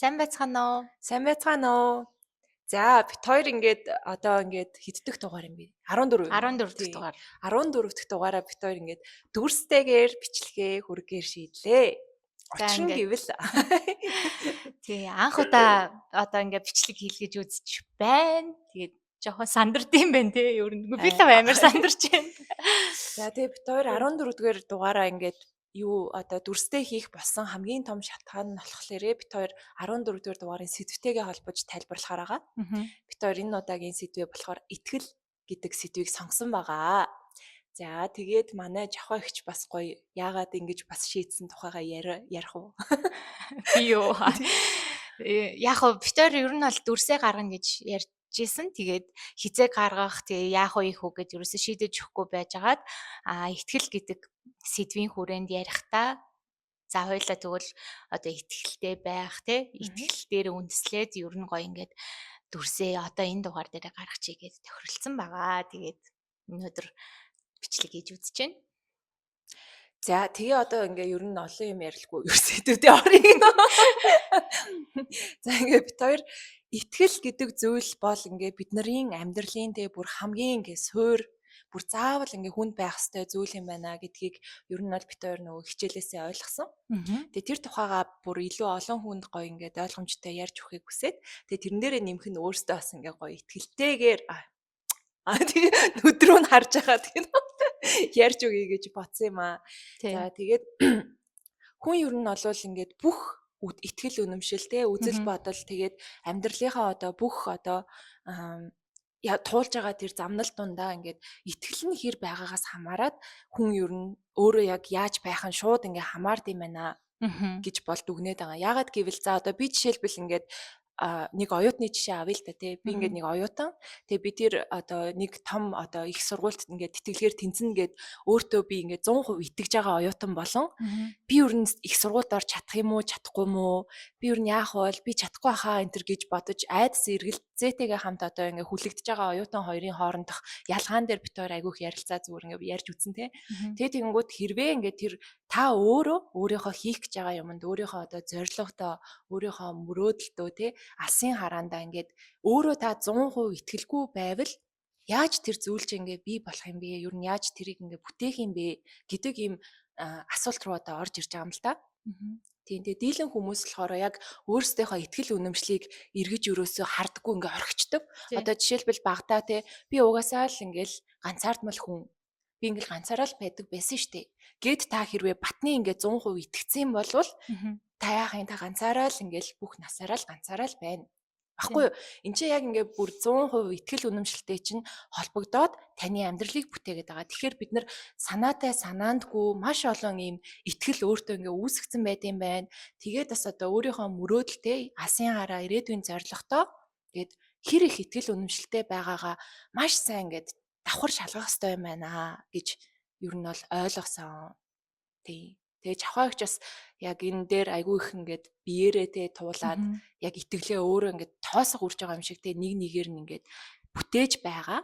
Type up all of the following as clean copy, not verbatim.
Сайн байцгаана уу? Сайн байцгаана уу? За бит хоёр ингээд одоо ингээд хэддэх дугаар юм бэ? 14 юм уу? 14 дахь Тий. дугаар. 14 дахь дугаараа бит хоёр ингээд дүрстэйгээр бичлэгээ хүргээр шийдлээ. За Учир нь ингээд гэвэл тий анх удаа одоо ингээд бичлэг хийлгэж үзэж байна. Тэгээд жоохон сандард юм байна те. Ер нь би л амар сандарч байна. за тэгээ бит хоёр 14 дугаар дугаараа ингээд юу одоо дүрстэй хийх болсон хамгийн том шалтгаан нь болохоор бит хоёр 14 дугаар дугаарын сэдвтэйгээ холбож тайлбарлахаар байгаа. Бит хоёр энэ удаагийн сэдвээ болохоор итгэл гэдэг сэдвийг сонгосон байгаа. За тэгээд манай жохоо ихч бас гоё яагаад ингэж бас шийдсэн тухайгаа ярих уу? Би юу яг хөө битээр ер нь бол дүрсээ гаргана гэж ярьж исэн. Тэгээд хизээ гаргах тэгээ яах вэ их үү гэд ерөөсөө шийдэж өгөхгүй байжгаад итгэл гэдэг сэдвийн хүрээнд ярихдаа за хоёлаа тэгвэл одоо итгэлтэй байх те итгэл дээр үндэслээд ер нь гоё ингээд дүрсээ одоо энэ дугаар дээр гаргачихъя гэж тохиролцсон байгаа. Тэгээд өнөөдөр бичлэг хийж үзэж байна. За тэгээ одоо ингээ ер нь олон юм ярилгүй юу сэдвүүдээ орё. За ингээ бит хоёр итгэл гэдэг зүйл бол ингээ бидний амьдралын тэгээ бүр хамгийн ингээ суур бүр заавал ингээ хүнд байх ёстой зүйл юм байна гэдгийг ер нь бол бит хоёр нөгөө хичээлээсээ ойлгосон. Тэгээ тэр тухайгаа бүр илүү олон хүнд гоё ингээд ойлгомжтой ярьж өгөхийг хүсээд тэгээ тэрэн дээрээ нэмэх нь өөртөө бас ингээ гоё итгэлтэйгээр тэгээ өдрөө нь харж байгаа тэгээ ярьж өгье гэж бодсон юм аа. За тэгээд хүн ер нь олвол ингээд бүх итгэл үнэмшил те үзэл бодол тэгээд амьдралынхаа одоо бүх одоо туулж байгаа тэр замнал дундаа ингээд итгэл нь хэр байгаагаас хамаарат хүн ер нь өөрөө яг яаж байх нь шууд ингээ хамаард юм байна гэж бол дүгнээд байгаа. Яагаад гэвэл за одоо би жишээлбэл ингээд нэг оюутны жишээ авъя л да тий. Би ингээд нэг оюутан. Тэгээ би тэр одоо нэг том одоо их сургуульд ингээд тэтгэлгээр тэнцэнэ гэд өөртөө би ингээд 100% итгэж байгаа оюутан болон би ер нь их сургуульд орж чадах юм уу, чадахгүй юм уу? Би ер нь яах вэ? Би чадахгүй хаа энэ төр гэж бодож айдас эргэлзээтэйгээ хамт одоо ингээд хүлэгдэж байгаа оюутан хоёрын хоорондох ялгаан дээр бит хоёр айгүйх ярилцаа зүгээр ингээд ярьж үзэн тий. Тэгээ тэгэнгүүт хэрвээ ингээд тэр та өөрийнхөө хийх гэж байгаа юмд өөрийнхөө одоо зорилгодоо өөрийнхөө мөрөөдөлтөө тий алсын хараандаа ингээд өөрөө та 100% итгэлгүй байвал яаж тэр зүйлч ингээ бий болох юм бэ? Ер нь яаж тэрийг ингээ бүтээх юм бэ гэдэг ийм асуулт руу одоо орж ирж байгаа юм л да. Тийм тэгээ дийлэн хүмүүс болохоор яг өөрсдийнхөө итгэл үнэмшлийг эргэж өрөөсөө хардггүй ингээ орхичдөг. Одоо жишээлбэл багтаа те би угаасаа л ингээл ганцаардмал хүн би ингээл ганцаараа л байдаг байсан штэ. Гэт та хэрвээ батны ингээ 100% итгэцсэн болвол та яахын та ганцаараа л ингээл бүх насаараа л ганцаараа л байна. Баггүй юу? Энд чинь яг ингээ бүр 100% итгэл үнэмшилтэй чинь холбогдоод таны амьдралыг бүтээгээд байгаа. Тэгэхээр бид нар санаатай санаандгүй маш олон ийм итгэл өөртөө ингээ үүсгэсэн байт юм байна. Тэгээд бас одоо өөрийнхөө мөрөөдөлтэй алсын хараа ирээдүйн зорилготой тэгээд хэр их итгэл үнэмшилтэй байгаагаа маш сайн ингээд давхар шалгах хэрэгтэй юм байна гэж ер нь бол ойлгосон. Тий. Тэгээ жавхаагч бас яг энэ дээр айгүй их ингээд биеэрээ тэ туулаад яг итгэлээ өөрөө ингээд тоосох үрж байгаа юм шиг тэ нэг нэгээр нь ингээд бүтээж байгаа.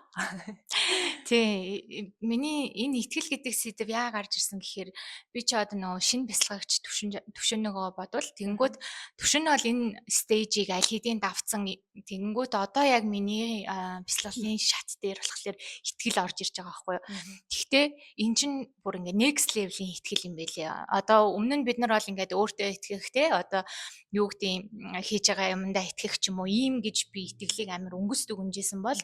Тий, миний энэ итгэл гэдэг сэдв яа гарч ирсэн гэхээр би ч одоо нөгөө шинэ бясалгагч төвшин нөгөө бодвол тэгэнгүүт төвшин бол энэ стейжийг аль хэдийн давцсан тэгэнгүүт одоо яг миний бясалгалын шат дээр болохоор итгэл орж ирж байгаа байхгүй юу. Гэхдээ эн чинь бүр ингээ next level-ийн итгэл юм байлээ. Одоо өмнө нь бид нар бол ингээд өөртөө итгэх те одоо юу гэдэг хийж байгаа юмдаа итгэх ч юм уу ийм гэж би итгэлийг амар өнгөс дүгнжсэн бол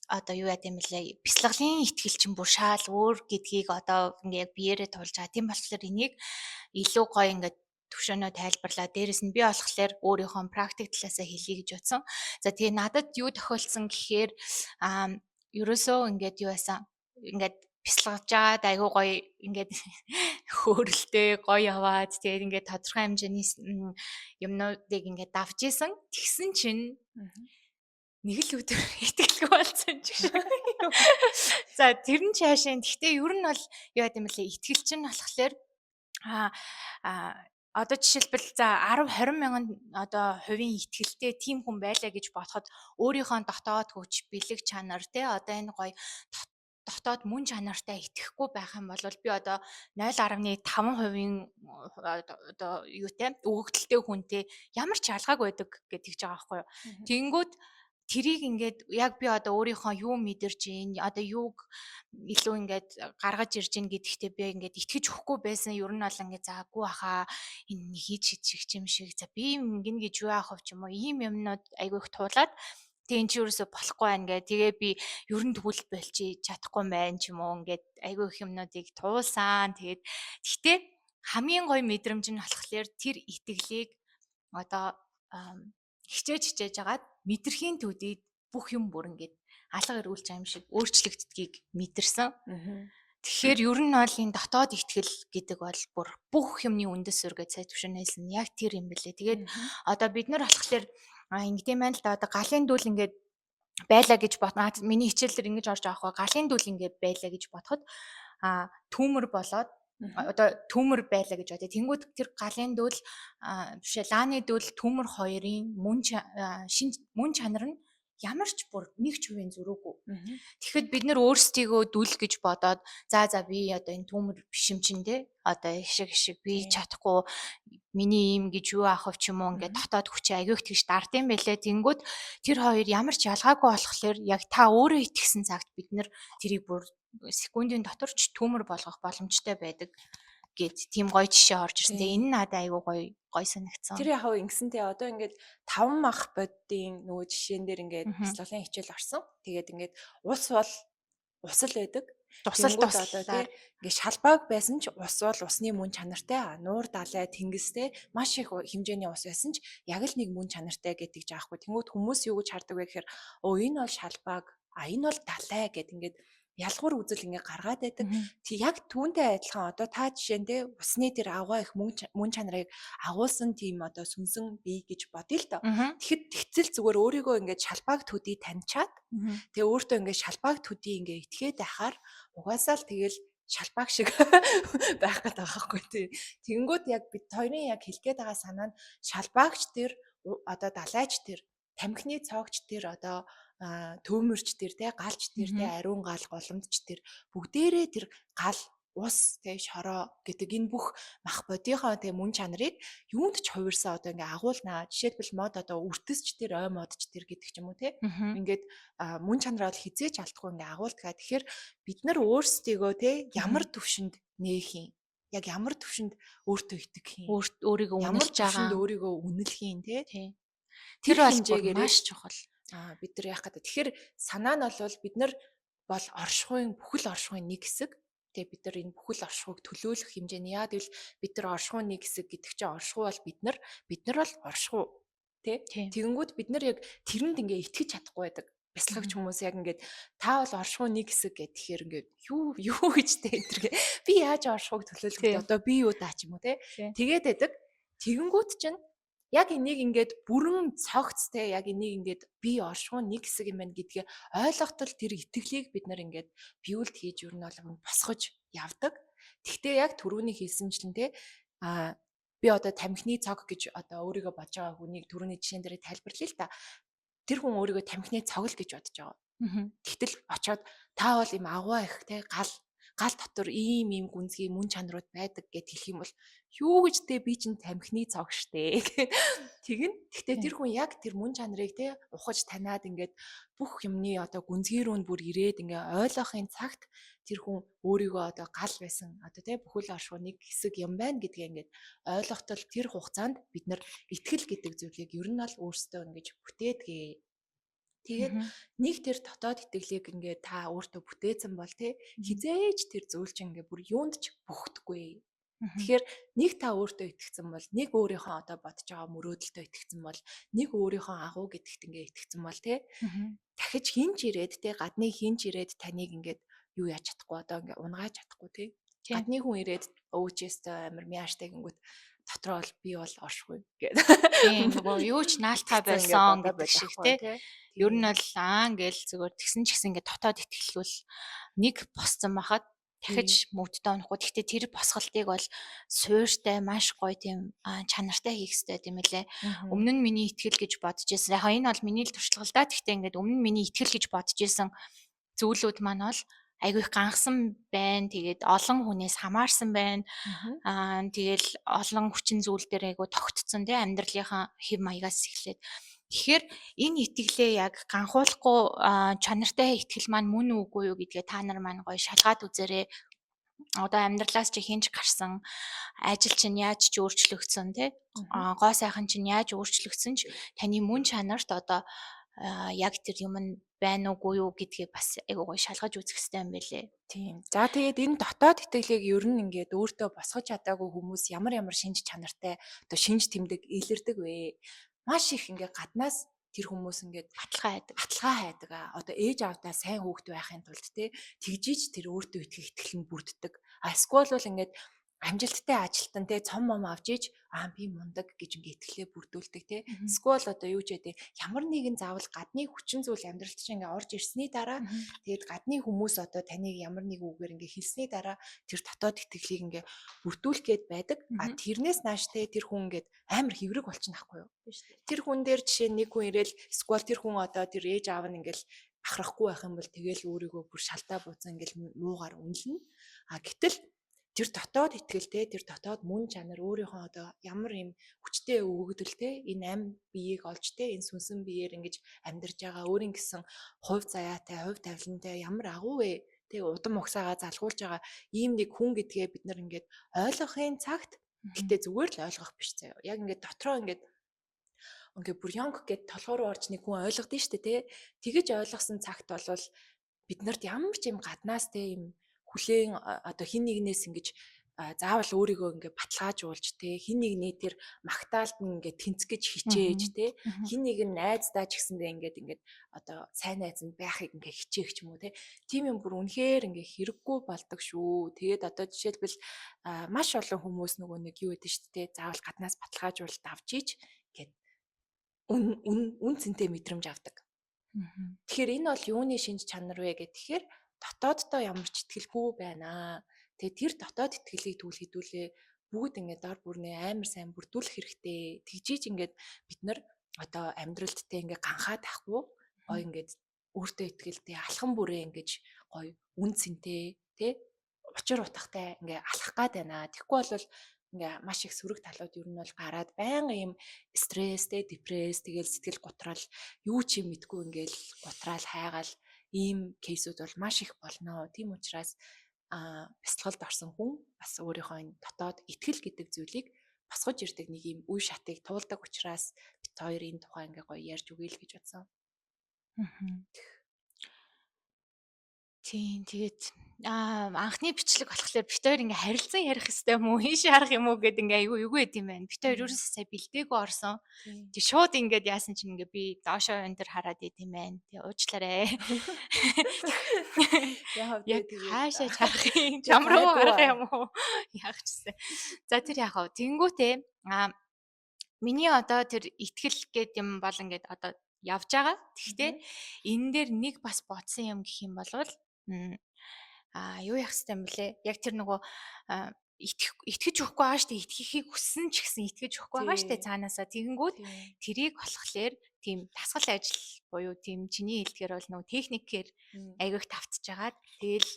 одоо юу яа гэм бэлээ бясалгалын итгэл чинь бүр шаал өөр гэдгийг одоо ингээд биеэрээ тулж байгаа. Тийм болохоор энийг илүү гоё ингээд төвшөнөө тайлбарлаа. Дээрэс нь би болохоор өөрийнхөө практик талаасаа хэлье гэж бодсон. За тэгээ надад юу тохиолдсон гэхээр ерөөсөө ингээд юу яасан ингээд бясалгаж байгаад айгүй гоё ингээд хөөрөлтэй гоё яваад тэгээд ингээд тодорхой хэмжээний юмнуудыг ингээд давж исэн. Тэгсэн чинь нэг л өдөр итгэлгүй болсон ч гэж. За тэр нь цаашаа. Гэхдээ ер нь бол юу яа гэм бэлээ итгэл чинь болохоор одоо жишээлбэл за 10 20 мянган одоо хувийн итгэлтэй тийм хүн байлаа гэж бодоход өөрийнхөө дотоод хүч, бэлэг чанар тий одоо энэ гоё дотоод мөн чанартай итгэхгүй байх юм бол би одоо 0.5% одоо юутэй өгөгдөлтэй хүнтэй ямар ч ялгааг байдаг гэж хэлж байгаа байхгүй юу. Тэнгүүд тэрийг ингээд яг би одоо өөрийнхөө юу мэдэрч ийн одоо юуг илүү ингээд гаргаж ирж ийн гэдэгтээ би ингээд итгэж өгөхгүй байсан. Ер нь бол ингээд заагүй хаа энэ хийж чиг юм шиг. За би ингэн гэж юу аах вэ ч юм уу. Ийм юмнууд айгүй их туулаад тэг эн чи юусоо болохгүй байна гэ. Тэгээ би ер нь тэгвэл болчих чадахгүй юм байна ч юм уу. Ингээд айгүй их юмнуудыг туулсан. Тэгээд гэхдээ хамгийн гоё мэдрэмж нь болохоор тэр итгэлийг одоо хичээж агаад мэдрэхийн төдийд бүх юм бүр ингээд алга эргүүлж байгаа юм шиг өөрчлөгддгийг мэдэрсэн. Тэгэхээр ер нь бол энэ дотоод итгэл гэдэг бол бүр бүх юмны үндэс суурь гэж сая төвшөнэлсэн. Яг тэр юм бэлээ. Тэгээд одоо бид нар болохоор ингэдэм байл л да одоо галын дүүл ингээд байлаа гэж бодно. Миний хичээлээр ингэж орж байгаа хгүй галын дүүл ингээд байлаа гэж бодоход түүмэр болоод одоо түүмэр байлаа гэж бодё. Тэнгүүд тэр галын дүүл бишээ лааны дүүл түүмэр хоёрын мөн чанар нь ямар ч бүр 1% зөрүүгүй. Тэгэхэд бид нар өөрсдийгөө дүл гэж бодоод за би одоо энэ түүмэр биш юм чин те одоо шиг би чадахгүй миний юм гэж юу аах вэ ч юм уу ингээд дотоод хүчээ агиух тэгж дард юм бэлээ. Тэнгүүд тэр хоёр ямар ч ялгаагүй болохоор яг та өөрөө итгэсэн цагт бид нар тэрийг бүр секундын дотор ч түүмэр болгох боломжтой байдаг гэд тийм гоё жишээ орж ирсэн. Тэгээ энэ надад айгүй гоё санагдсан. Тэр яг ингэсэнтэй одоо ингээд 5 мах бодийн нөгөө жишээн дээр ингээд физиологийн хичээл орсон. Тэгээд ингээд ус бол усал байдаг. Тусал одоо тийм ингээд шалбааг байсан ч ус бол усны мөн чанартай, нуур далай тэнгистэй маш их хэмжээний ус байсан ч яг л нэг мөн чанартай гэдэг жаахгүй. Тэнгүүд хүмүүс юу гэж хардаг вэ гэхээр энэ бол шалбааг, энэ бол далай гэд ингээд ялгуур үзэл ингээ гаргаад байдаг. Яг түүнтэй адилхан одоо та жишээндээ усны тэр аваа их мөн чанарыг агуулсан тийм одоо сүнсэн бий гэж бодъё л доо. Тэгэхэд тэгцэл зүгээр өөрийгөө ингээ шалбааг төдий таньчаад тэгээ өөртөө ингээ шалбааг төдий ингээ итгээд байхаар угаасаа л тэгэл шалбааг шиг байх гэдэг байгаа байхгүй тий. Тэгэнгүүт яг бид хоёрын яг хэлгээд байгаа санаа нь шалбаагч тэр одоо далайч тэр тамхины цоогч тэр одоо төөмөрч тэр те галч тэр те ариун гал голомдч тэр бүгдээрээ тэр гал ус те шороо гэдэг энэ бүх мах бодийнхоо те мөн чанарыг юунд ч хувирсан одоо ингээ агуулнаа. Жишээлбэл мод одоо үртэсч тэр ой модч тэр гэдэг ч юм уу те ингээд мөн чанараа бол хизээч алдахгүй ингээ агуулдаг. Тэгэхээр бид нар өөрсдийгөө те ямар төвшөнд нээх юм, яг ямар төвшөнд өөртөө итгэх юм, өөрийгөө үнэлж байгаа, өөрийгөө үнэлэх юм те тэр хэмжээгээр маш чухал. Бид нар яах гэдэг. Тэгэхээр санаа нь бол бид нар бол оршихуйн бүхэл оршихуйн нэг хэсэг. Тэгээ бид нар энэ бүхэл оршихуйг төлөөлөх хэмжээний яа гэвэл бид нар оршихуйн нэг хэсэг гэдэг чинь оршихуй бол бид нар бол оршихуй тий. Тэгэнгүүт бид нар яг тэрэнд ингээ итгэж чадахгүй байдаг. Бясалгагч хүмүүс яг ингээд та бол оршихуй нэг хэсэг гэхээр ингээд юу гэж тэ энэ би яаж оршихуйг төлөөлөх вэ? Одоо би юу даа ч юм уу тий. Тэгээд байдаг. Тэгэнгүүт чинь яг энийг ингээд бүрэн цогц те яг энийг ингээд би оршихуй нэг хэсэг юм байна гэдгээ ойлгохтол тэр итгэлийг бид нар ингээд биүүлд хийж ер нь бол босгож явдаг. Тэгтээ яг түрүүний хэлсэнчлэн те би одоо тамхины цог гэж одоо өөрийгөө бодож байгаа хүнийг түрүүний жишээн дээр тайлбарлая л та. Тэр хүн өөрийгөө тамхины цог л гэж бодож байгаа. Тэгтэл очоод та бол юм агуу их те гал дотор ийм гүнзгий мөн чанарууд байдаг гэд хэлэх юм бол юу гэж те би чинь тамхины цог штэ тэгнэ. Гэхдээ тэр хүн яг тэр мөн чанарыг те ухаж таниад ингээд бүх юмны одоо гүнзгий рүү бүр ирээд ингээ ойлгохын цагт тэр хүн өөрийгөө одоо гал байсан одоо те бүхэл оршихуй нэг хэсэг юм байна гэдгээ ингээд ойлгохтол тэр хугацаанд бид нар итгэл гэдэг зүйлийг ер нь л өөрсдөө ингэж бүтээдгээ. Тэгээд нэг тэр дотоод итгэлийг ингээ та өөртөө бүтээсэн бол те хизээж тэр зүйл чинь ингээ бүр юунд ч бүхдэггүй. Тэгэхээр нэг та өөртөө итгэсэн бол нэг өөрийнхөө одоо бодож байгаа мөрөөдөлтөд итгэсэн бол нэг өөрийнхөө агуу гэдэгт ингээ итгэсэн бол те дахиж хинч ирээд те гадны хинч ирээд таныг ингээд юу яаж чадахгүй одоо ингээ унгааж чадахгүй те гадны хүн ирээд өөчөөстэй амир мяаштай гингүүт дотроо бол би бол оршихгүй гэдэг. Тийм нөгөө юу ч наалтаа байсан гэдэг шиг те. Ер нь бол гээл зүгээр тэгсэн ч гэсэн ингээд дотоод итгэлгүй нэг босцсон байхад дахиж мөвдөлтөд онохгүй. Гэхдээ тэр босголтыг бол суурьтай маш гоё тийм чанартай хийх хэрэгтэй юм лээ. Өмнө нь миний итгэл гэж бодож байсан. Яг энэ бол миний л туршлага л да. Гэхдээ ингээд өмнө нь миний итгэл гэж бодож байсан зүйлүүд маань бол айгүй их гангасан байна. Тэгээд олон хүнээс хамаарсан байна. Тэгэл олон хүчин зүйл дээр айгүй тогтцсон тий амьдралынхаа хэв маягаас эхлээд. Тэгэхээр энэ итгэлээ яг ганхуулахгүй чанартай итгэл маань мөн үгүй юу гэдгээ та нар маань гоё шалгаад үзээрэй. Одоо амьдралаас чи хинж гарсан, ажил чинь яаж ч өөрчлөгдсөн тий гоо сайхан чинь яаж өөрчлөгдсөн ч таны мөн чанарт одоо яг тэр юм нь байна уугүй юу гэдгийг бас айгуу гоё шалгаж үзэх хэрэгтэй юм байлээ. Тийм. За тэгээд энэ дотоод итгэлийг ер нь ингээд өөртөө босгож чадаагүй хүмүүс ямар шинж чанартай одоо шинж тэмдэг илэрдэг вэ? Маш их ингээд гаднаас тэр хүмүүс ингээд баталгаа хайдаг. Одоо ээж аавдаа сайн хүүхэд байхын тулд тэгжиж тэр өөртөө итгэх итгэл нь бүрддэг. Эсвэл бол ингээд амжилттай ажилтан цом мом авч иж би мундаг гэж ингээ итгэлээ бүрдүүлдэг Эсвэл одоо юу ч яадаг ямар нэгэн заавал гадны хүчин зүйл амьдралд чинь ингээ орж ирсний дараа тэгээд гадны хүмүүс одоо таныг ямар нэг үгээр ингээ хэлсний дараа тэр дотоод итгэлийг ингээ бүрдүүлэх гээд байдаг. Тэрнээс нааш тэр хүн ингээ амар хэврэг болчихно ахгүй юу? Тэр хүн дээр жишээ нэг хүн ирээл эсвэл тэр хүн одоо тэр ээж аав нь ингээл бахарахгүй байх юм бол тэгэл өөрийгөө бүр шалтаа бууцсан ингээл муугаар үнэлнэ. Гэтэл тэр дотоод итгэлтэй тэр дотоод мөн чанар өөрийнхөө одоо ямар юм хүчтэй өгөгдөлтэй энэ ам биеийг олж энэ сүнсэн биеэр ингэж амьдарж байгаа өөрийн гэсэн хувь заяатай хувь тавилантай ямар агуу вэ удам угсаагаа залгуулж байгаа ийм нэг хүн гэдгээ бид нар ингээд ойлгохын цагт гэтээ зүгээр л ойлгох биш заяа яг ингээд дотроо ингээд бүр ёнг гэд толгоор орж нэг хүн ойлгодсон шүү дээ тэгэж ойлгосон цагт болвол бид нарт ямар ч юм гаднаас юм хүлээн одоо хин нэгнээс ингэж заавал өөрийгөө ингээ баталгаажуулж хин нэгний тэр магтаалд нь ингээ тэнцгэж хичээж хин нэг нь найздаа ч гэсэндээ ингээд одоо сайн найз нь байхыг ингээ хичээх ч юм уу тийм юм бүр үнэхээр ингээ хэрэггүй болдог шүү. Тэгээд одоо жишээлбэл маш олон хүмүүс нөгөө нэг юу гэдэг шүү дээ заавал гаднаас баталгаажуулалт авч ийж гэд үн цэнтэй мэдрэмж авдаг. Тэгэхээр энэ бол юуны шинж чанар вэ гэхээр дотооддоо ямар ч итгэлгүй байна. Тэгээ тэр дотоод итгэлийг түлхэгдүүлээ бүгд ингээд дор бүрнээ амар сайн бүрдүүлэх хэрэгтэй. Тэгжиж ингээд бид нар одоо амьдралд ингээд ганхаад тахгүй гоё ингээд өөртөө итгэлтэй алхам бүрээ ингээд гоё үн цэнтэй учир утгатай ингээд алхах гад байна. Тэгэхгүй бол ингээ маш их сөрөг талууд ер нь бол гараад байнга юм стресс депресс тэгэл сэтгэл гутрал юу ч юм мэдгүй ингээл гутраал хайгаал ийм кейсүүд бол маш их болно. Тийм учраас бясалгалд орсон хүн бас өөрийнхөө энэ дотоод итгэл гэдэг зүйлийг босгож ирдэг нэг ийм үе шатыг туулдаг учраас бит хоёр энэ тухай ингээ гоё ярьж өгье л гэж бодсон. Тийм тэгээд анхны бичлэг болохоор бит хоёр ингээ харилцан ярих хэвээр юм уу хин шарах юм уу гэд ингээ айгүй юу гэд юм байна. Бит хоёр ерөөсөө сая бэлдээгүй орсон. Тэг шууд ингээд яасан чинь ингээ би доошоо энэ төр хараад идэм байна. Тэг уучлаарай. Яг хаашаа харах юм чамруу харах юм уу яг чсэн. За тэр яах вэ? Тэнгүүтээ миний одоо тэр итгэл гэд юм бол ингээд одоо явж байгаа. Гэхдээ энэ дээр нэг бас бодсон юм гэх юм бол юу яах вэ юм блэ? Яг тэр нөгөө итгэж өгөхгүй байгаа штэ итгэхийг хүссэн ч гэсэн итгэж өгөхгүй байгаа штэ цаанаасаа тэгэнгүүт тэрийг болохоор тийм дасгал ажил буюу тийм чиний хэлдгээр бол нөгөө техникээр аягүйх тавтж агаад тэгэл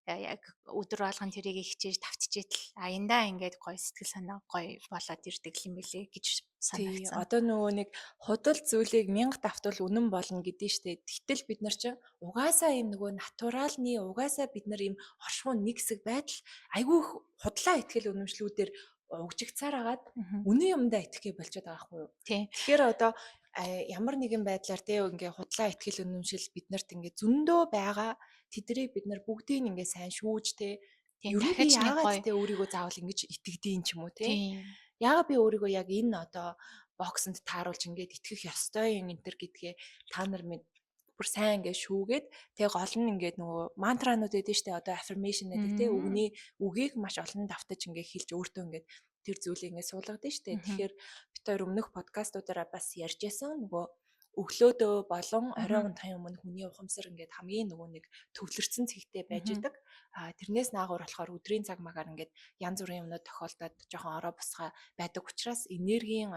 яг өдөр болгон тэрийг хичээж тавтчихээл аяндаа ингээд гоё сэтгэл санаа гоё болоод ирдэг юм билэ гэж санагдсан. Одоо нөгөө нэг худал зүйлийг 1000 давтвал үнэн болно гэдэг нь штэ. Гэтэл бид нар чинь угаасаа юм нөгөө натуралны угаасаа бид нар юм оршуун нэг хэсэг байдал айгүй худлаа итгэл үнэмшлүүдээр угжигцаар агаад үнэн юмдаа итгэхээ болчиход байгаа байхгүй юу? Тэгэхээр одоо ямар нэгэн байдлаар ингээ худлаа итгэл үнэмшил биднэрт ингээ зөндөө байгаа тэдрийг бид нар бүгдийг ингээ сайн шүүж ерөө би яагаад өөрийгөө заавал ингэж итгэдэйн ч юм уу яагаад би өөрийгөө яг энэ одоо боксонд тааруулж ингээд итгэх ёстой юм энэ төр гэдгээ та нар минь бүр сайн ингээ шүүгээд гол нь ингээд нөгөө мантранууд гэдэг штэ одоо affirmation гэдэг үгний үгийг маш олон давтаж ингээ хэлж өөртөө ингээд тэр зүйлийг ингээ суулгадаг штэ. Тэгэхээр бид хоёр өмнөх подкастуудаараа бас ярьж байсан нөгөө өглөөдөө болон оройн унтахын өмнө хүний ухамсар ингээд хамгийн нөгөө нэг төвлөрсөн цэгтэй байж идэг. Тэрнээс наагур болохоор өдрийн цаг магаар ингээд янз бүрийн юмнууд тохиолдоод жоохон ороо босгоо байдаг учраас энергийн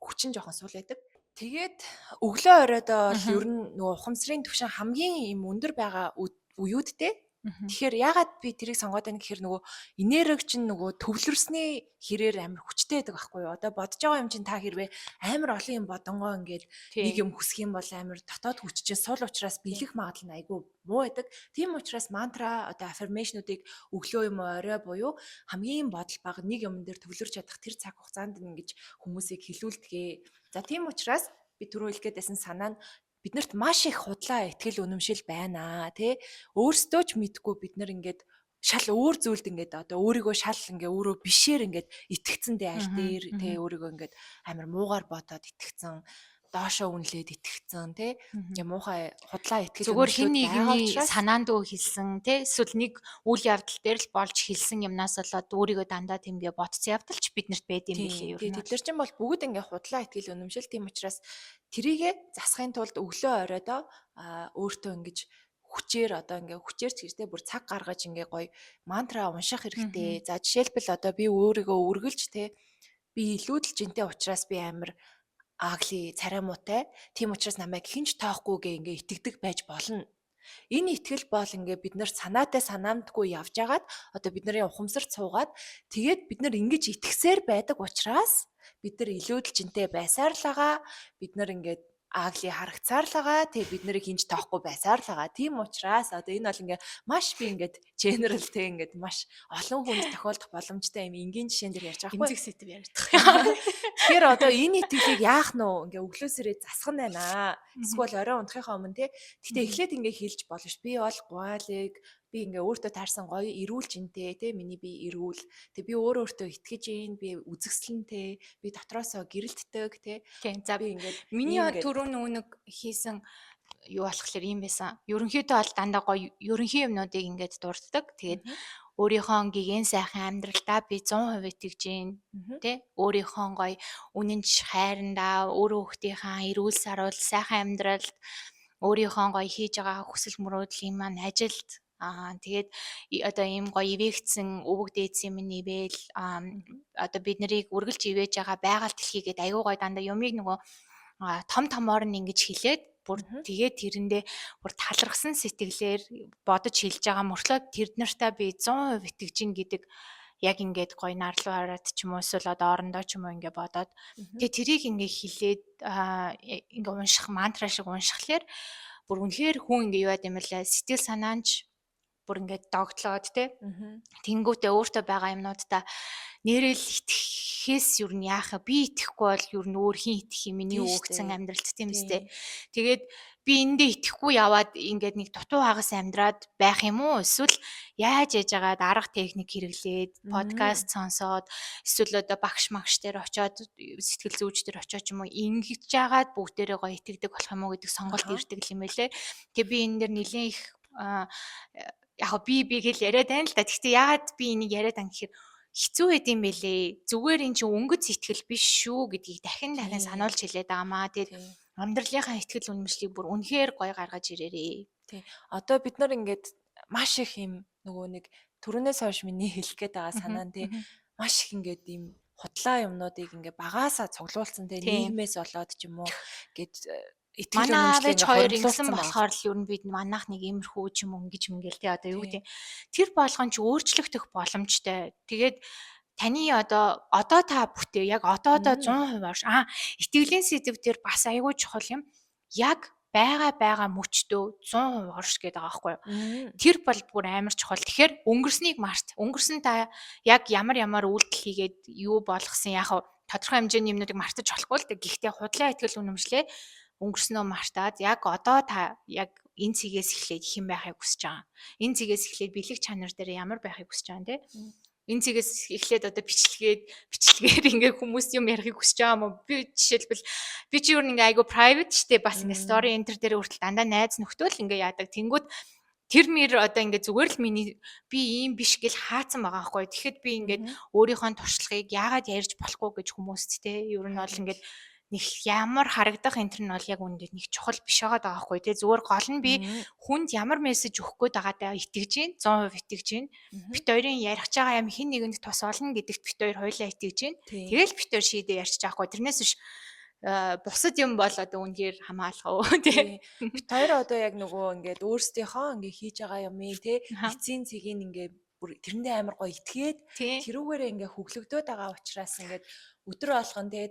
хүчин жоохон сул байдаг. Тэгээд өглөө оройдоо бол ер нь нөгөө ухамсарын түвшин хамгийн юм өндөр байгаа үеүүдтэй Тэгэхээр ягаад би тэрийг сонгоод байна гэхээр нөгөө энерги чинь нөгөө төвлөрсний хэрээр амар хүчтэй байдаг байхгүй юу? Одоо бодож байгаа юм чинь та хэрвээ амар олон юм бодонгоо ингээд нэг Тий. юм хүсэх юм бол амар дотоод хүчтэй сул учраас биелэх магадлал нь айгүй муу байдаг. Тийм учраас мантра одоо аффирмейшнуудыг өглөө юм уу орой буюу хамгийн бодол бага нэг юм дээр төвлөрч чадах тэр цаг хугацаанд ингэж хүмүүсийг хилүүлдэгэ. За тийм учраас би түрүү хэлгээд байсан санаа нь биднэрт маш их худлаа ихтгэл үнэмшил байна тий. Өөрсдөө ч мэдгүй бид нар ингээд шал өөр зүйлд ингээд одоо өөрийгөө шал ингээ өөрөө бишээр ингээд итгэцэндээ аль дээр тий өөрийгөө ингээд амар муугаар бодоод итгэцэн доошоо үнэлээд итгэцэн тий ингээ муухай худлаа ихтгэл Зүгээр хин үнэмшлүүд байгаа нэгний учраас санаанд өө хэлсэн тий эсвэл нэг үйл явдал дээр л болж хэлсэн юмнаас болоод өөрийгөө дандаа тэмгээ ботцсон явдал ч биднэрт байд юм билээ ер нь. тэгээд тэд нар чинь бол бүгд ингээ худлаа ихтгэл үнэмшил тийм учраас тэрийгэ засахын тулд өглөө оройдоо өөртөө ингэж хүчээр одоо ингээ хүчээр ч гэжтэй бүр цаг гаргаж ингээ гоё мантра унших хэрэгтэй. За жишээлбэл одоо би өөрийгөө үргэлж те би илүүдэл жинтэй учраас би амар аагли царай муутай. Тийм учраас намайг хинч тоохгүй ингээ итгэдэг байж болно. Энэ итгэл бол ингээ бид нар санаатай санаамдгүй явж агаад одоо бидний ухамсарт суугаад тэгээд бид нар ингэж итгэсээр байдаг учраас бид нар илүүдэл жинтэй байсаар л байгаа. Бид нар ингээд аагли харагцаар л байгаа. Тэгээ бид нарыг хинж тоохгүй байсаар л байгаа. Тийм учраас одоо энэ бол ингээ маш би ингээд general те ингээд маш олон хүнд тохиолдох боломжтой юм энгийн жишээн дээр ярьж байгаа Эмзэг сэтв ярьдаг. Тэгэхээр одоо энэ итгэлийг яах нь вэ? Ингээ өглөөсөрөө засах нь байна. Эсвэл орой унтахынхаа өмнө те. Гэтэ эхлээд ингээ хэлж болно ш. Би бол гуайлыг би ингээ өөртөө таарсан гоё эрүүл жинтэй те. Миний би эрүүл. Тэг би өөртөө итгэж ийн. Би үзэсгэлэнтэй. Би дотроосоо гэрэлтдэг те. Тийм. За Би ингээд миний түрүү нэг хийсэн юу болохоор юм байсан. Ерөнхийдөө бол дандаа гоё ерөнхий юмнуудыг ингээд дурддаг. Тэгээд өөрийнхөө гигэн сайхан амьдралдаа би 100% итгэж гин тий өөрийнхөө гоё үнэнч хайрандаа өөрөө хүүхдийнхаа эрүүл саруул сайхан амьдралд өөрийнхөө гоё хийж байгаа хүсэл мөрөөдлийн маань ажилд тэгээд одоо ийм гоё ивэгцэн өвөг дээдсийн минь ивэл одоо бид нарыг үргэлж ивэж байгаа байгаль дэлхийгээд аюу гоё дандаа юмыг нөгөө том томоор нь ингэж хэлээд бүр тэгээд тэрэндээ бүр талархсан сэтгэлээр бодож хэлж байгаа мөртлөө тэр нартаа би 100% итгэж гин гэдэг яг ингээд гоё нарлуу хараад ч юм уу эсвэл одоо орондоо ч юм уу ингээ бодоод тэгээд тэрийг ингээ хэлээд ингээ унших мантра шиг уншихлаэр бүр үнэхээр хүн ингээ юу яд юм лээ сэтгэл санаанч бүр ингээд догтлоод те тэнгүүтээ өөртөө байгаа юмнуудаа нэрэл итгэхээс юу нь яахаа би итгэхгүй бол юу нь өөр хин итгэх юм миний өгцөн амьдралт тийм үстэй. Тэгээд би эндээ итгэхгүй яваад ингээд нэг дутуу хагас амьдраад байх юм уу? Эсвэл яаж яж агаад арга техник хэрэглээд подкаст сонсоод эсвэл одоо багш магш дээр очиод сэтгэл зүйч дээр очиод ч юм уу ингэж жагаад бүгдээрээ гоё итгэдэг болох юм уу гэдэг сонголт ирдэг юм байлээ. Тэгээ би энэ дэр нэлээд их яг би гэл яриад байна л да. Гэхдээ яагаад би энийг яриад ан гэхээр хэцүү байд юм бэлээ. Зүгээр эн чинь өнгөц итгэл биш шүү гэдгийг дахин сануулж хэлээд байгаамаа. Тэгээд амьдралынхаа итгэл үнэмшлийг бүр үнэхээр гоё гаргаж ирээрээ. Тий. Одоо бид нар ингээд маш их юм нөгөө нэг түрүүнээс хойш миний хэлэх гээд байгаа санаа нь тий маш их ингээд ийм худлаа юмнуудыг ингээд багаасаа цуглуулсан тий нийгмээс болоод ч юм уу гэд итгэл үнэмшлийг хоёр ингэсэн болохоор л ер нь бид манайх нэг иймэрхүү ч юм уу ингэж мгил тий одоо юу гэдэг тэр болгон ч өөрчлөгдөх боломжтой. Тэгээд таны одоо та бүтээ яг одоодоо 100% орш. Итгэлийн сэдв дээр бас айгүй чухал юм. Яг байгаа мөчтөө 100% орш гэдэг байгаа байхгүй юу. Тэр бол бүр амар чухал. Тэгэхээр өнгөрснийг март. Өнгөрсөн та яг ямар үйлдэл хийгээд юу болгосон яг тодорхой хэмжээний юмнуудыг мартаж болохгүй л дээ. Гэхдээ худлаа итгэл үнэмшлээ өнгөрснөө мартаад яг одоо та яг энэ цэгээс эхлээд хэн байхыг хүсэж байгаа. Энэ цэгээс эхлээд бэлэг чанар дээр ямар байхыг хүсэж байгаа юм те. Энэ цэгээс эхлээд одоо бичлэгээр ингээ хүмүүс юм ярихыг хүсэж байгаа юм уу? Би жишээлбэл би чи юу нэг айгу private штэ бас ингээ story enter дээр хүртэл дандаа найз нөхдөөл ингээ яадаг. Тэнгүүд тэр мэр одоо ингээ зүгээр л миний би ийм биш гэл хаацсан байгаа байхгүй. Тэгэхэд би ингээд өөрийнхөө туршлагыг яагаад ярьж болохгүй гэж хүмүүст те. Ер нь бол ингээд нэг ямар харагдах энэ нь бол яг үнэндээ нэг чухал биш байгаа байхгүй тий зүгээр гол нь би хүнд ямар мессеж өгөх гээд байгаатай итгэж гин 100% итгэж гин бит хоёрын ярих байгаа юм хин нэгэнд тус олно гэдэгт бит хоёр хоёулаа итгэж гин тэгэл бит хоёр шийдээ ярьчих жаахгүй тэрнээс биш бусад юм бол одоо үнэхээр хамаалах уу тий. Бид хоёр одоо яг нөгөө ингээд өөрсдийнхөө ингээ хийж байгаа юмыг те Аха. эцсийн цэгийг ингээ бүр тэрэндээ амар гоё итгээд Тий. тэрүүгээрээ ингээ хөглөгдөд байгаа учраас ингээд өдөр болгон те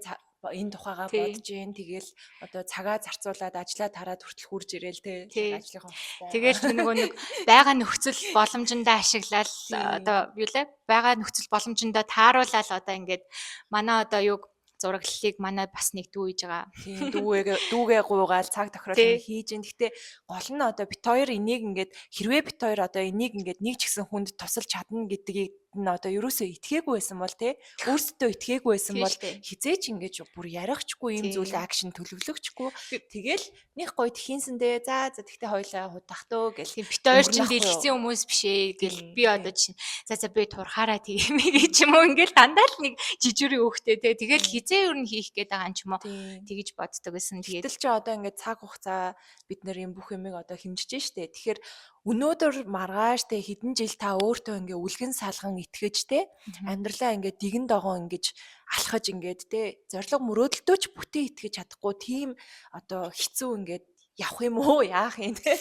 энэ тухайгаа Тий. бодож гин тэгэл одоо цагаа зарцуулаад ажиллаа тараад хүртэл хурж ирээл те Тий. яг ажлынхаа хувцастай. Тэгэл нөгөө нэг байгаа нөхцөл боломжиндаа ашиглаад Тий. одоо юу лээ байгаа нөхцөл боломжиндоо тааруулаад одоо ингээд манай одоо юг зураглалыг манай бас нэг дүү хийж байгаа. Тийм дүүгээ гуугаал цаг тохиолдол хийж ин. Гэтэ гол нь одоо бит хоёр энийг ингээд хэрвээ бит хоёр одоо энийг ингээд нэг ч гэсэн хүнд тусалж чадна гэдгийг нь одоо ерөөсөө итгээгүй байсан бол те өөрсдөө итгээгүй байсан бол хизээч ингэж бүр ярихчгүй юм зүйл акшн төлөвлөгчгүй тэгэл нэг гоё тхийнсэндээ за тэгтээ хоёлаа худах төө гэл бит хоёр ч дэлгэцэн хүмүүс биш ээ гэл би одоо чинь за би турхаараа тиймээ гэж юм уу ингээл дандаа л нэг жижигрийн хөөхтэй те тэгэл хизээ юу н хийх гээд байгаа юм ч юм уу тэгэж боддог гэсэн. Тэгээд гэтэл ч одоо ингээд цаг хугацаа бид нэр юм бүх юмыг одоо хэмжиж штэ. Тэгэхээр өнөөдөр маргааш те хэдэн жил та өөртөө ингээ үлгэн салган итгэж те амьдралаа ингээ дигэн догоо ингэж алхаж ингээд те зориг мөрөөдөлтөө ч бүтэн итгэж чадахгүй тийм одоо хэцүү ингээд явах юм уу яах юм те.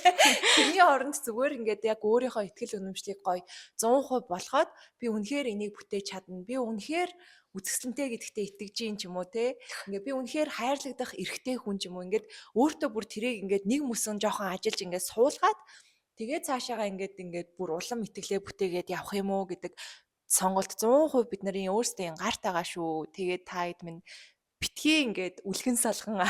Тэрний оронд зүгээр ингээд яг өөрийнхөө итгэл үнэмшлийг гоё 100% болгоод би үнэхээр энийг бүтээж чадна. Би үнэхээр үзэсгэлэнтэй гэдэгтээ итгэж юм ч юм уу те. Ингээ би үнэхээр хайрлагдах эрхтэй хүн ч юм уу. Ингээд өөртөө бүр тэрийг ингээд нэг мөсөн жоохон ажиллаж ингээд суулгаад тэгээ цаашаага ингээд бүр улам итгэлээ бүтээгээд явах юм уу гэдэг сонголт 100% бид нарын өөрсдийн гарт байгаа шүү. Тэгээд та хэд минь битгий ингээд үлгэн салган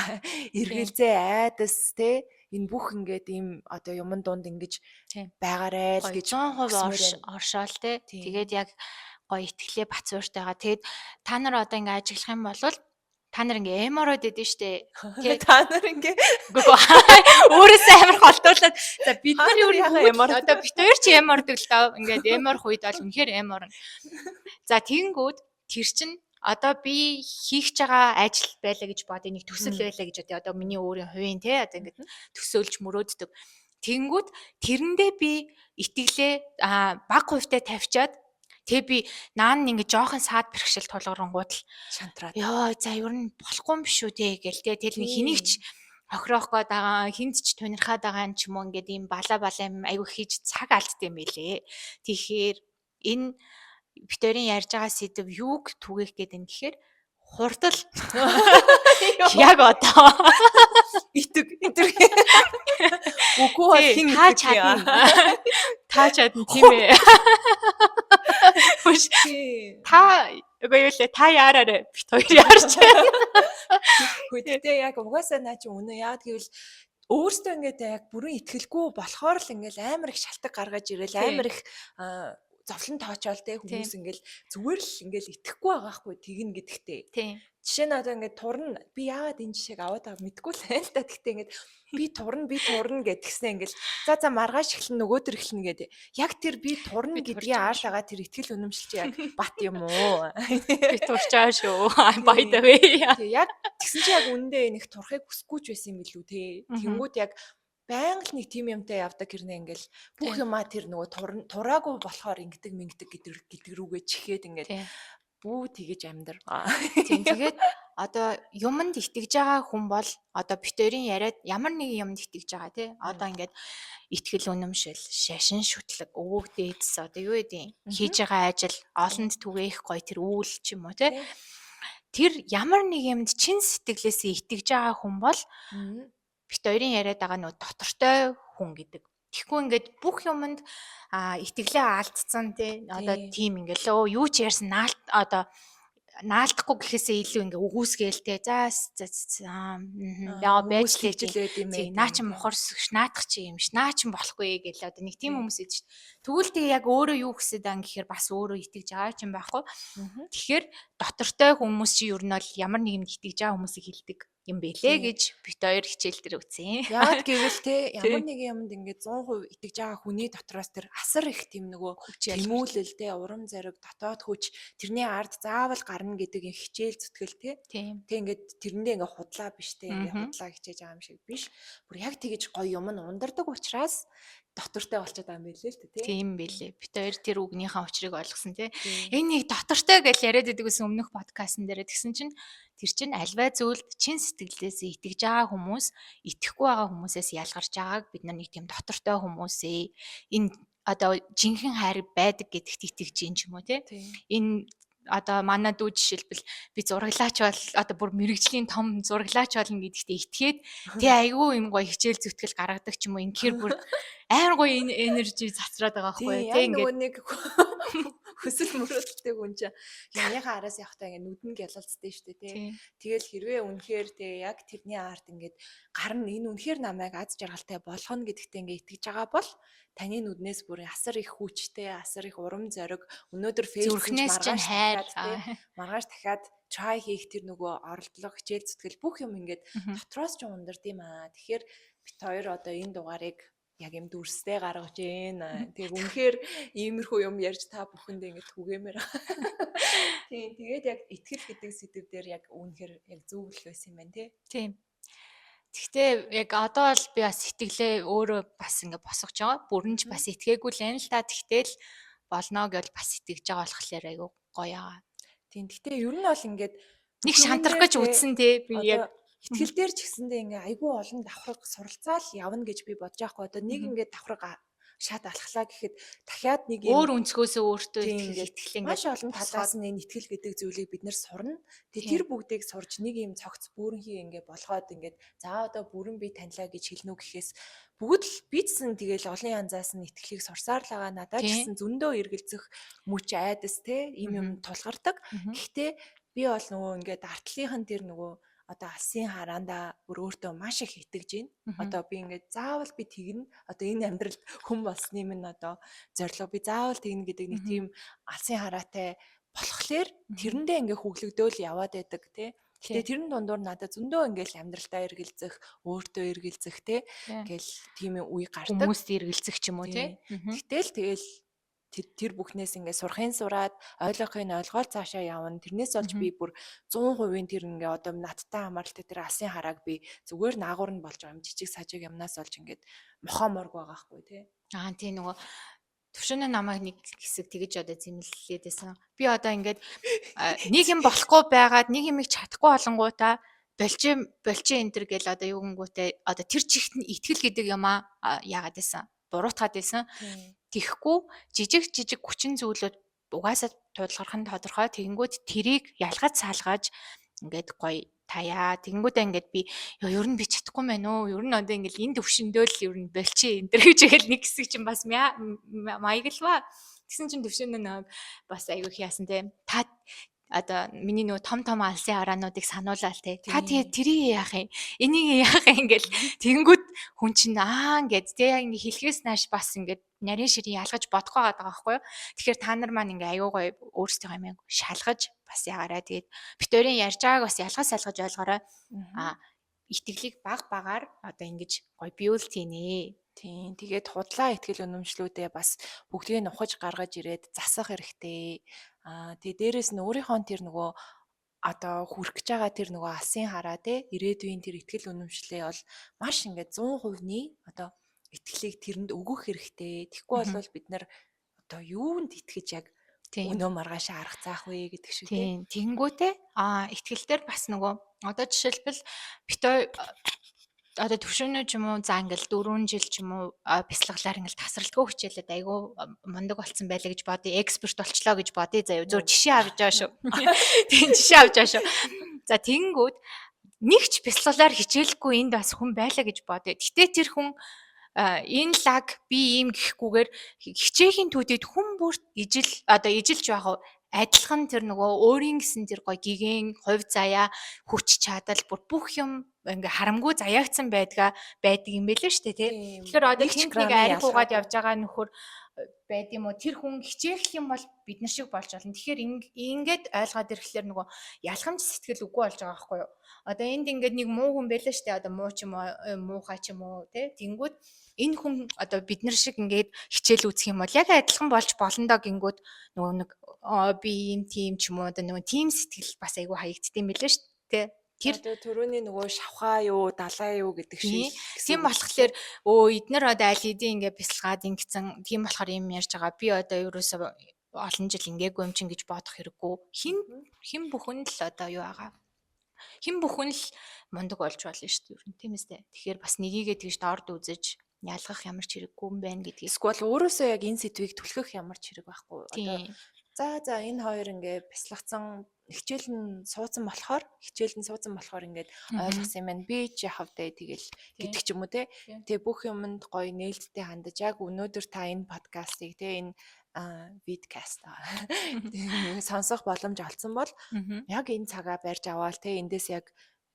эргэлзээ айдас те энэ бүх ингээд ийм одоо юмн дунд ингэж байгаарай л гэж 100% оршоол те. Тэгээд яг гоё итгэлээ бацууртайгаа. Тэгээд та нар одоо ингээд ажиглах юм бол та нар ингээ эмороод идэв штэ. Та нар ингээ өөрөөсөө амар холдуулаад за бид нар юу эмор одоо бид хоёр ч эмордог л доо. Ингээд эморох үед бол үнэхээр эморно. За тэгэнгүүт тэр чин одоо би хийх байгаа ажил байлаа гэж бодё. Нэг төсөл байлаа гэж бодё. Одоо миний өөрийн хувийн те одоо ингээд төсөөлж мөрөөддөг. Тэгэнгүүт тэрэндээ би итгэлээ баг хувьтай тавьчаад тэгээ би наан ингээ жоохон саад бэрхшээл тулгарангууд л шантраад. Йоо за ер нь болохгүй юм шүү те гэл те тэл нэг хэнийг ч хохироох гээд байгаа хинт ч тунирхаад байгаа юм ч юм уу ингээд ийм бала юм аягүй хийж цаг алдсан юм билээ. Тэгэхээр энэ битэрийн ярьж байгаа сэдв юуг түгээх гээд юм гэхээр хурдл яг одоо итэг үгүй бол хин та чадна тийм ээ. Та үгүй юу лээ та яараарэ бит хоёр яарч байна. Хөдөлтөө яг угаасаа наа чи үнэ яа гэвэл өөртөө ингээд яг бүрэн итгэлгүй болохоор л ингээд амар их шалтгаан гаргаж ирэл амар их зовлон тоочоол те хүмүүс ингээд зүгээр л ингээд итгэхгүй байгаа хгүй тэгнэ гэдэгтэй. Тийм. Жишээ нь одоо ингээд турна би яагаад энэ жишээг аваад байгаа мэдгүй л байна л та. Гэхдээ ингээд би турна гэдгснээ ингээд за маргааш эхлэн нөгөөдөр эхлэнэ гэдэг. Яг тэр би турна гэдгийг аашаага тэр итгэл үнэмшил чи яг бат юм уу? Би турчаа шүү. By the way. Яг тэгсэн чи яг үндэ нэг турахыг хүсэхгүй ч байсан юм билүү те. Тэнгүүд яг байнга л нэг тим юмтай явдаг гэрнэ ингээл бүх юмаа тэр нөгөө тураагүй болохоор ингэдэг гэдэг рүүгээ чихээд ингээд бүү тэгэж амьдар. Тийм тэгээд одоо юмд итгэж байгаа хүн бол одоо битэрийн яриад ямар нэг юмд итгэж байгаа тий. Одоо ингээд итгэл үнэмшил, шашин шүтлэг, өвөг дээдс одоо юу гэдэг хийж байгаа ажил, олонд түгээх гоё тэр үйл ч юм уу тий. Тэр ямар нэг юмд чин сэтгэлээсээ итгэж байгаа хүн бол бит хоёрын яриад байгаа нөгөө дотортой хүн гэдэг. Тэгэхгүй ингээд бүх юмд итгэлээ алдсан тий одоо тийм ингээл юу ч ярьсан одоо наалдахгүй гэхээсээ илүү ингээ үгүйсгээл тий за яа байж лээ наа чи мухарсгш наадах чи юмш наа чи болохгүй гээл одоо нэг тийм хүмүүс идэв шүү. Тэгвэл тэг яг өөрөө юу гэсэд ан гэхээр бас өөрөө итгэж байгаа ч юм байхгүй. Тэгэхээр дотортой хүмүүс чи ер нь бол ямар нэг юм итгэж байгаа хүмүүсийг хилдэг юм бэлээ гэж бит хоёр хичээл дээр үтсэн. Яагаад гэвэл те ямар нэг юмд ингээд 100% итгэж байгаа хүний дотроос тэр асар их тийм нөгөө тэмүүлэл те урам зориг дотоод хүч тэрний ард заавал гарна гэдэг юм хичээл зүтгэл те. Тэг ингээд тэрэндээ ингээд худлаа биш те ингээд худлаа хичээж байгаа юм шиг биш. Бүр яг тэгэж гоё юм нь ундардаг учраас дотортой болчиход байгаа юм билээ л дээ тий. Тийм билээ. Бид хоёр тэр үгнийхээ учрыг ойлгосон тий. Тийм. Энэ нэг дотортой гэж яриад байдаг гэсэн өмнөх подкастн дээр тэгсэн чинь тэр чинь альваа зүйлд чин сэтгэлдээс итгэж байгаа хүмүүс итгэхгүй байгаа хүмүүсээс ялгарч байгааг бид нар нэг тийм дотортой хүмүүсээ энэ одоо жинхэнэ хайр байдаг гэдэгт итгэж юм ч юм уу тий. Тийм. Энэ одоо манай дүү жишээлбэл би зураглаач бол одоо бүр мэрэгжлийн том зураглаач болно гэдэгтээ итгээд тий айгүй юм гоё хичээл зүтгэл гаргадаг ч юм уу инхээр бүр амар гоё энержи цацраад байгаа байхгүй Тийм. тий Яг ингээд нөгөө нэг хөсөл мөрөөдөлтэй хүн чинь юмныхаа араас явахдаа ингээд нүдэн гялалцдаг шүү дээ тий. тий Тэгэл хэрвээ үнэхээр тий яг тэрний арт ингээд гар нь энэ үнэхээр намайг аз жаргалтай болгоно гэдэгтээ ингээд итгэж байгаа бол таны нүднээс бүр асар их хүчтэй, асар их урам зориг өнөөдөр фэйсбүүк зүрхнээс чинь хайр маргааш дахиад try хийх тэр нөгөө оролдлого хичээл зүтгэл бүх юм ингээд дотроос ч ундард юм аа. Тэгэхээр бит хоёр одоо энэ дугаарыг яг юм дүрстэй гаргаж ийн. Тэг үнэхээр иймэрхүү юм ярьж та бүхэндээ ингээд түгээмээр. Тийм тэгээд яг итгэл гэдэг сэдв дээр яг үнэхээр яг зөв л байсан юм байна тий. тийм. Гэхдээ яг одоо л би бас итгэлээ өөрөө бас ингээ босгож байгаа. Бүрэнж бас итгээгүй л энэ л та тэгтэл болно гэж бас итгэж байгаа болохоор айгу гоё аа. Тийм гэхдээ ер нь бол ингээд Нэг шантрах гэж үзсэн тий би яг итгэл дээр ч гэсэндээ ингээ айгүй олон давхраг суралцаал явна гэж би бодож байхгүй. Одоо нэг ингээд давхраг шат алхлаа гэхэд дахиад нэг юм өөр өнцгөөсөө өөртөө тийм итгэл маш ингээ олон талаас нь энэ итгэл гэдэг зүйлийг бид нэр сурна. Тэгээ тэр бүгдийг сурж нэг юм цогц бүрэнхий ингээ болгоод ингээд за одоо бүрэн би танилаа гэж хэлнэ үү гэхээс бүгд л бийцсэн тэгэл олон янзаас нь итгэлийг сурсаар л байгаа. Надад ч гэсэн зөндөө эргэлзэх мөч айдас те ийм юм тулгардаг. Гэхдээ би бол нөгөө ингээд артлынхан тэр нөгөө одоо алсын хараанда бүр өөртөө маш их итгэж байна. Одоо би ингээд заавал би тэгнэ. Одоо энэ амьдралд хүн болсны минь одоо зорилго би заавал тэгнэ гэдэг нэг тийм алсын хараатай болохоор тэрэндээ ингээ хөглөгдөөл яваад байдаг тий. Гэтэ тэрэн дундуур надад зөндөө ингээл амьдралдаа эргэлзэх, өөртөө эргэлзэх тий. Ингээл тийм үе гардаг. Хүмүүст эргэлзэх ч юм уу тий. Тэгэл тэр бүхнээс ингээ сурахын сураад ойлгохын ойлгоод цаашаа явна. Тэрнээс болж би бүр 100% тэр ингээ одоо надтай хамааралтай тэр алсын харааг би зүгээр наагур нь болж байгаа юм. Жижиг сажиг юмнаас болж ингээд мохоморг байгаа хгүй тий. Тийм нөгөө төвшөнө намайг нэг хэсэг тэгэж одоо зэмлэлээд байсан. Би одоо ингээд нэг юм болохгүй байгаад нэг юм их чадахгүй болонгуудаа болчин энэ төр гэл одоо юу гингүүтэй одоо тэр чигт нь итгэл гэдэг юм яагаад байсан. Буруутгаад байсан. Тэхгүй жижиг хүчин зүйлүүд угаасаа тулгарх нь тодорхой. Тэгэнгүүт тэрийг ялгаж салгаж ингээд гоё таяа. Тэгэнгүүтээ ингээд би ер нь би чадахгүй мэн үү? Ер нь одоо ингээд энэ төвшөндөө л ер нь болчих энэ төр гэж хэлэл нэг хэсэг чинь бас маяглаа. Тэгсэн чинь төвшөнд нэг бас аягүй их яасан те. Та одоо миний нөгөө том алсын хараануудыг сануулаад те. Та тэгээ тэрийг яах юм? Энийг яах юм ингээл тэгэнгүүт хүн чинь ингээд те яг ингээ хэлхээс нааш бас ингээд нарийн ширээ ялгаж бодох байгаа байхгүй юу? Тэгэхээр та нар маань ингээ аягүй гоё өөрсдийнхөө юм шалгаж бас ягаараа тэгээд битүүрийн ярьж байгааг бас ялгаж салгаж ойлгоорой. Итгэлийг багаар одоо ингэж гоё биүүлт хийнэ. Тийм. Тэгээд худлаа итгэл үнэмшлүүдээ бас бүгдийг нухаж гаргаж ирээд засах хэрэгтэй. Тэгээ дээрэс нь өөрийнхөө тэр нөгөө одоо хүрэх гэж байгаа тэр нөгөө алсын хараа те ирээдүйн тэр итгэл үнэмшлээ бол маш ингээд 100%-ний одоо итгэлийг тэрэнд өгөх хэрэгтэй. Тэгэхгүй бол бид нар одоо юунд итгэж яг өнөө маргаашаа арга заах вэ гэдэг шиг тийм. Тэнгүүтээ итгэл дээр бас нөгөө одоо жишээлбэл битээ одоо төвшөнөө ч юм уу за ингээл 4 жил ч юм уу бяцлаглаар ингээл тасралтгүй хичээлээд айгүй мундаг болсон байлаа гэж бодъё. Эксперт болчлоо гэж бодъё. За зөв жишээ авч байгаа шүү. Тийм жишээ авч байгаа шүү. За тэгэнгүүт нэг ч бяцлаглаар хичээлэхгүй энд бас хүн байлаа гэж бодъё. Гэтэ тэр хүн энэ лаг би ийм гэхгүйгээр хичээхийн төдөд хүн бүрт ижилж байх адилхан тэр нөгөө өөрийн гэсэн тэр гоё гигэн хувь заяа хүч чадал бүх юм ингээ харамгүй заяагцсан байдаг юм байлээ шүү дээ тий. Тэгэхээр одоо тэнд нэг арихуугаад явж байгаа нөхөр байд юм уу тэр хүн хичээх юм бол бид нар шиг болж болно. Тэгэхээр ингээд ойлгоод ирэхлээр нөгөө ялгамж сэтгэл үгүй болж байгаа байхгүй юу. Одоо энд ингээд нэг муу хүн байлаа шүү дээ. Одоо муу ч юм уу муухай ч юм уу тий. Тэнгүүд энэ хүн одоо бид нар шиг ингээд хичээл үзэх юм бол яг адилхан болж болно доо гингүүд нөгөө нэг би ийм тийм ч юм уу одоо нөгөө тийм сэтгэл бас айгүй хаягддаг юм билээ шүү дээ. Тэр одоо түрүүний нөгөө шавхаа юу, далаа юу гэдэг шиг тийм болохоор эднэр одоо аль хэдийн ингээ бясалгаад ингэсэн тийм болохоор юм ярьж байгаа. Би одоо ерөөсөө олон жил ингээгүй юм чин гэж бодох хэрэггүй. Хин бүхэн л одоо юу байгаа. Хин бүхэн л мундаг болж болно шүү дээ. Ер нь тийм үстэй. Тэгэхээр бас нэгийгээ тэгж дорд үзэж ялгах ямар ч хэрэггүй юм байна гэдгийг. Эсвэл өөрөөсөө яг энэ сэдвийг түлхэх ямар ч хэрэг байхгүй. Одоо Тийм. за энэ хоёр ингээ бясалгацсан хичээл нь суудсан болохоор ингээд ойлгосон юм байна. Би ч яхав дээ тэгэл гэдэг ч юм уу те. Тэгээ бүх юмд гоё нээлттэй хандаж яг өнөөдөр та энэ подкастыг те энэ видкаст сонсох боломж олцсон бол яг энэ цагаа барьж аваад те эндээс яг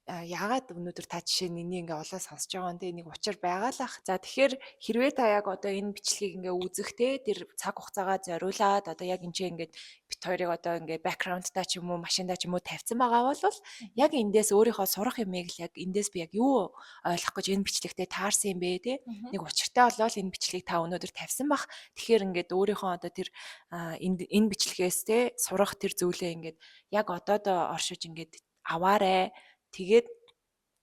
яагаад өнөөдөр та жишээ нь энийг ингээ улаа сонсож байгаа юм те нэг учир байгаа л ах. За тэгэхээр хэрвээ та яг одоо энэ бичлэгийг ингээ үзэх те тэр цаг хугацаагаа зориулаад одоо яг энэ ингээд бит хоёрыг одоо ингээ бэкграундтай ч юм уу машиндаа ч юм уу тавьсан байгаа бол яг эндээс өөрийнхөө сурах юмыг л яг эндээс би яг юу ойлгох гэж энэ бичлэгтээ таарсан юм бэ те нэг учиртай болол энэ бичлэгийг та өнөөдөр тавьсан бах. Тэгэхээр ингээд өөрийнхөө одоо тэр энэ бичлэгээс те сурах тэр зүйлээ ингээд яг одоодоо оршиж ингээд аваарэ. Тэгээд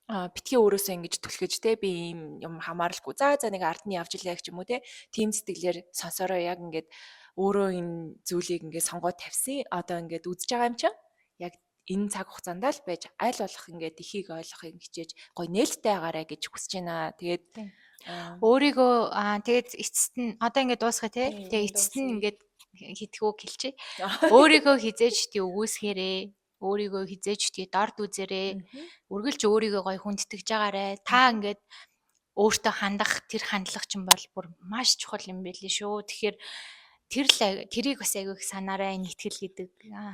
битгий өөрөөсөө ингэж түлхэж те би ийм юм хамааралгүй. За нэг ард нь явж илээ гэх юм уу те. Тим сэтгэлээр сонсороо яг ингээд өөрөө энэ зүйлийг ингээд сонгоод тавьсан. Одоо ингээд үзэж байгаа юм чинь яг энэ цаг хугацаанд л байж аль болох ингээд ихийг ойлгохыг хичээж гоё нээлттэй агаарэ гэж хүсэж байна. Тэгээд өөрийгөө тэгээд эцэст нь одоо ингээд дуусгая те. Тэгээд эцэст нь ингээд хитгэв гэлчээ. Өөрийгөө хизээж тий өгөөсгээрээ өөрийгөө хизээж тий дорд үзээрээ үргэлж өөрийгөө гоё хүндэтгэж байгаарэ. Та ингээд өөртөө хандах тэр хандлага чинь бол бүр маш чухал юм байли шүү. Тэгэхээр тэрийг бас аягүй их санаарай энэ итгэл гэдэг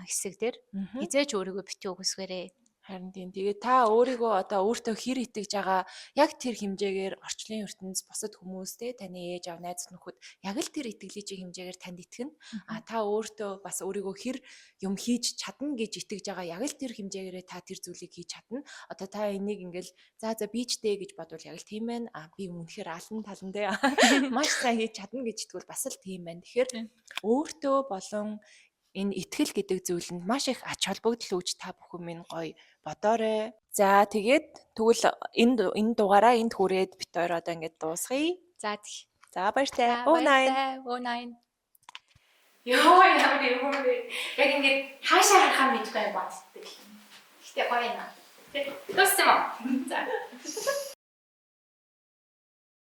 хэсэг дээр хизээж өөрийгөө битгий өгөөсгээрээ. Харин тийм. Тэгээд та өөрийгөө одоо өөртөө хэр итгэж байгаа яг тэр хэмжээгээр орчлын ертөнц бусад хүмүүстэй таны ээж аав найз нөхөд яг л тэр итгэлийг хэмжээгээр танд итгэнэ. Та өөртөө бас өөрийгөө хэр юм хийж чадна гэж итгэж байгаа яг л тэр хэмжээгээр та тэр зүйлийг хийж чадна. Одоо та энийг ингээл за би ч дээ гэж бодвол яг л тийм байна. Би үнэхээр алан талан дээ. Маш сайн хийж чадна гэж итгэвэл бас л тийм байна. Тэгэхээр өөртөө болон энэ итгэл гэдэг зүйл нь маш их ач холбогдол үүж та бүхэн минь гоё бодоорой. За тэгээд тэгвэл энэ дугаараа энд хүрээд бит хоёр одоо ингээд дуусгая. За баяртай. О9. Ямар юм бэ? Яг ингээд хаашаа харахаа мэдгүй боддог юм. Гэтэ гоё наа. Дууссан юм. За.